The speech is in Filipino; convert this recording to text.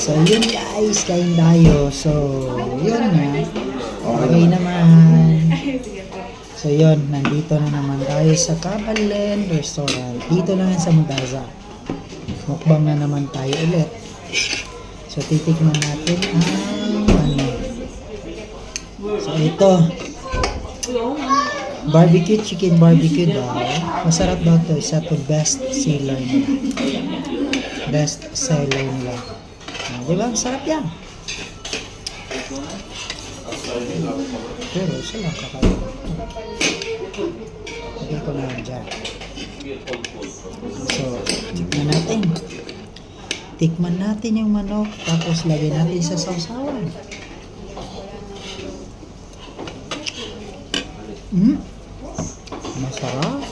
So, yun guys, kain tayo. So, yun na. Okay naman. So, yun. Nandito na naman tayo sa Kabalan Restaurant. Dito lang sa Mugaza. Mukbang na naman tayo ulit. So, titikman natin ang ano. So, ito. Barbecue, chicken barbecue daw. Masarap daw to. Isa to best seller nila. Best seller nila. Diba? Ang sarap yan. Pero isa lang kakain. Lagay ko na lang dyan. So, tikman natin. Tikman natin yung manok. Tapos lagay natin sa sausawan. Masarap.